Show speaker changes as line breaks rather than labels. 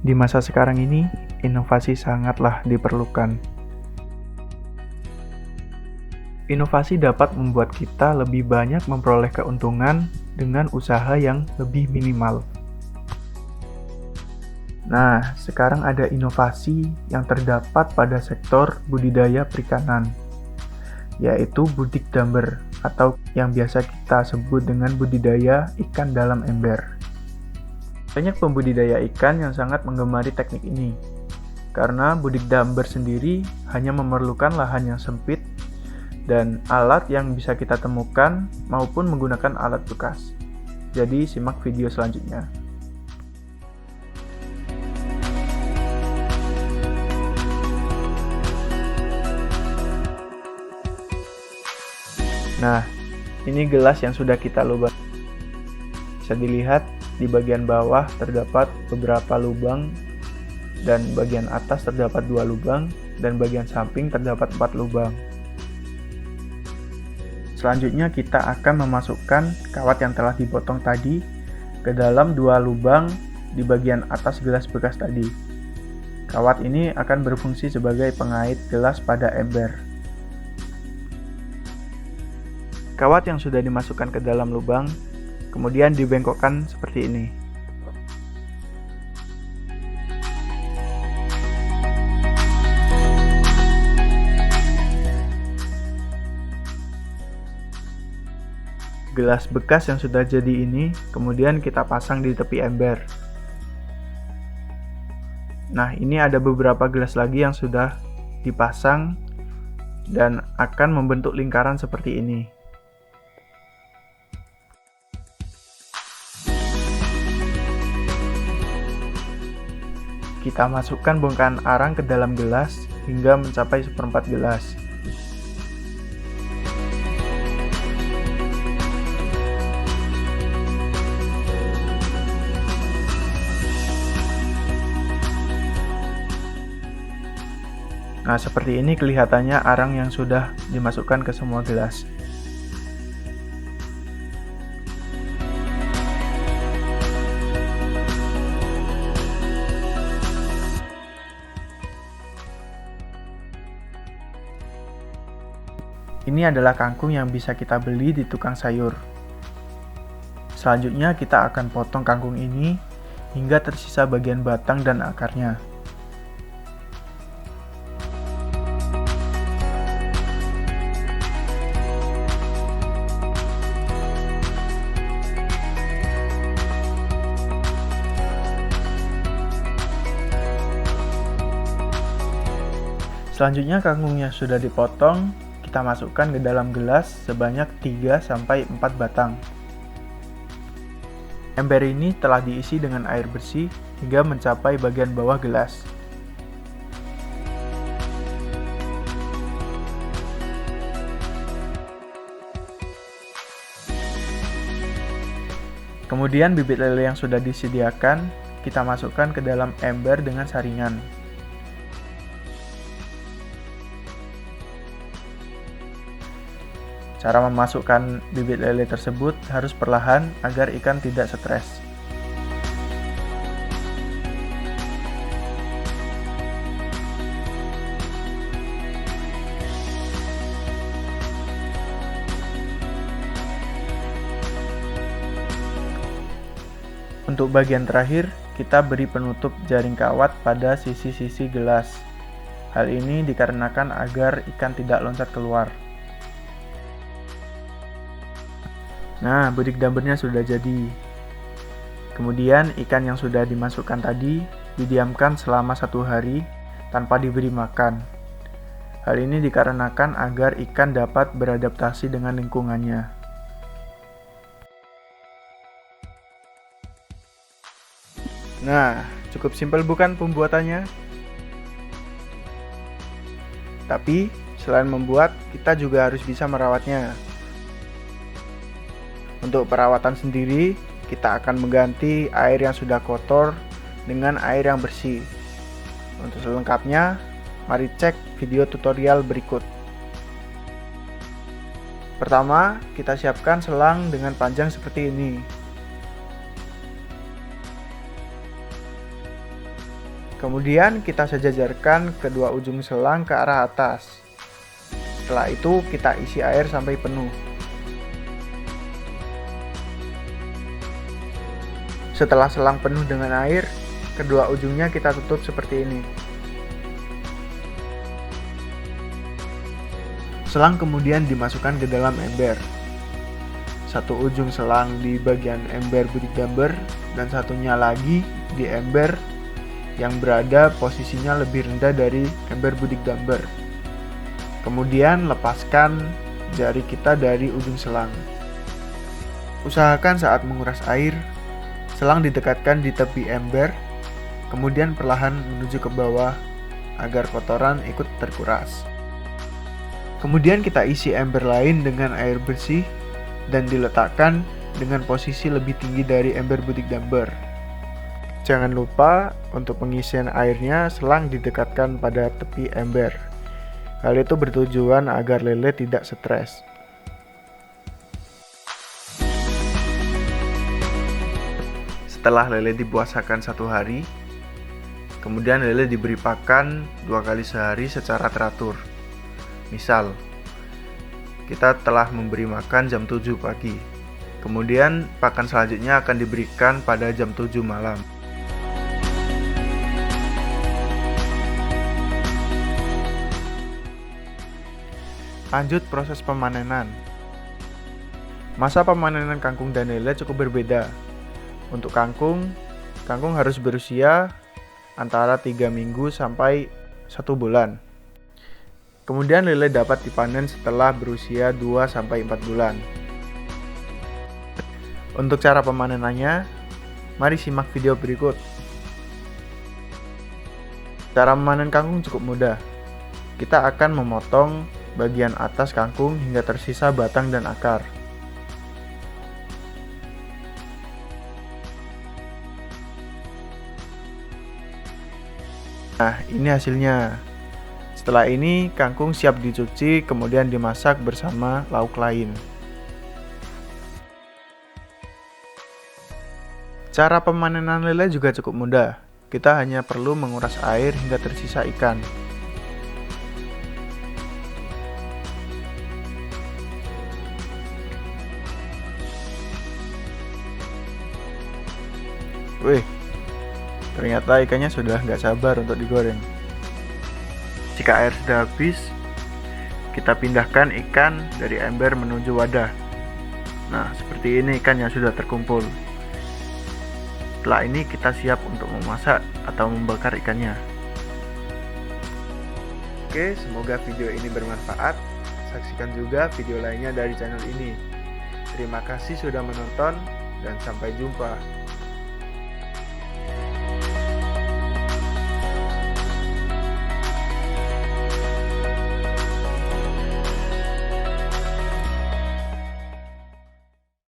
Di masa sekarang ini, inovasi sangatlah diperlukan. Inovasi dapat membuat kita lebih banyak memperoleh keuntungan dengan usaha yang lebih minimal. Nah, sekarang ada inovasi yang terdapat pada sektor budidaya perikanan, yaitu budik damber atau yang biasa kita sebut dengan budidaya ikan dalam ember. Banyak pembudidaya ikan yang sangat menggemari teknik ini, karena budik damber sendiri hanya memerlukan lahan yang sempit dan alat yang bisa kita temukan maupun menggunakan alat bekas. Jadi simak video selanjutnya. Nah, ini gelas yang sudah kita lubang. Bisa dilihat di bagian bawah terdapat beberapa lubang dan bagian atas terdapat 2 lubang dan bagian samping terdapat 4 lubang. Selanjutnya kita akan memasukkan kawat yang telah dipotong tadi ke dalam 2 lubang di bagian atas gelas bekas tadi. Kawat ini akan berfungsi sebagai pengait gelas pada ember. Kawat yang sudah dimasukkan ke dalam lubang kemudian dibengkokkan seperti ini. Gelas bekas yang sudah jadi ini kemudian kita pasang di tepi ember. Nah, ini ada beberapa gelas lagi yang sudah dipasang dan akan membentuk lingkaran seperti ini. Kita masukkan bongkahan arang ke dalam gelas hingga mencapai 1/4 gelas. Nah, seperti ini kelihatannya arang yang sudah dimasukkan ke semua gelas. Ini adalah kangkung yang bisa kita beli di tukang sayur. Selanjutnya kita akan potong kangkung ini hingga tersisa bagian batang dan akarnya. Selanjutnya kangkung yang sudah dipotong kita masukkan ke dalam gelas sebanyak 3-4 batang. Ember ini telah diisi dengan air bersih hingga mencapai bagian bawah gelas. Kemudian bibit lele yang sudah disediakan kita masukkan ke dalam ember dengan saringan. Cara memasukkan bibit lele tersebut harus perlahan agar ikan tidak stres. Untuk bagian terakhir, kita beri penutup jaring kawat pada sisi-sisi gelas. Hal ini dikarenakan agar ikan tidak loncat keluar. Nah, budik dambernya sudah jadi. Kemudian ikan yang sudah dimasukkan tadi didiamkan selama 1 hari tanpa diberi makan. Hal ini dikarenakan agar ikan dapat beradaptasi dengan lingkungannya. Nah, cukup simpel bukan pembuatannya? Tapi, selain membuat, kita juga harus bisa merawatnya. Untuk perawatan sendiri, kita akan mengganti air yang sudah kotor dengan air yang bersih. Untuk selengkapnya, mari cek video tutorial berikut. Pertama, kita siapkan selang dengan panjang seperti ini. Kemudian kita sejajarkan kedua ujung selang ke arah atas. Setelah itu kita isi air sampai penuh. Setelah selang penuh dengan air, kedua ujungnya kita tutup seperti ini. Selang kemudian dimasukkan ke dalam ember. Satu ujung selang di bagian ember budik damber dan satunya lagi di ember yang berada posisinya lebih rendah dari ember budik damber. Kemudian lepaskan jari kita dari ujung selang. Usahakan saat menguras air, selang didekatkan di tepi ember, kemudian perlahan menuju ke bawah agar kotoran ikut terkuras. Kemudian kita isi ember lain dengan air bersih dan diletakkan dengan posisi lebih tinggi dari ember budik damber. Jangan lupa untuk pengisian airnya selang didekatkan pada tepi ember. Hal itu bertujuan agar lele tidak stres. Setelah lele dipuasakan 1 hari, kemudian lele diberi pakan 2 kali sehari secara teratur. Misal, kita telah memberi makan jam 7 pagi. Kemudian pakan selanjutnya akan diberikan pada jam 7 malam. Lanjut proses pemanenan. Masa pemanenan kangkung dan lele cukup berbeda. Untuk kangkung harus berusia antara 3 minggu sampai 1 bulan. Kemudian lele dapat dipanen setelah berusia 2 sampai 4 bulan. Untuk cara pemanenannya, mari simak video berikut. Cara memanen kangkung cukup mudah. Kita akan memotong bagian atas kangkung hingga tersisa batang dan akar. Nah, ini hasilnya. Setelah ini, kangkung siap dicuci kemudian dimasak bersama lauk lain. Cara pemanenan lele juga cukup mudah. Kita hanya perlu menguras air hingga tersisa ikan. Wih, ternyata ikannya sudah nggak sabar untuk digoreng. Jika air sudah habis, kita pindahkan ikan dari ember menuju wadah. Nah, seperti ini ikan yang sudah terkumpul. Setelah ini kita siap untuk memasak atau membakar ikannya. Oke, semoga video ini bermanfaat. Saksikan juga video lainnya dari channel ini. Terima kasih sudah menonton dan sampai jumpa.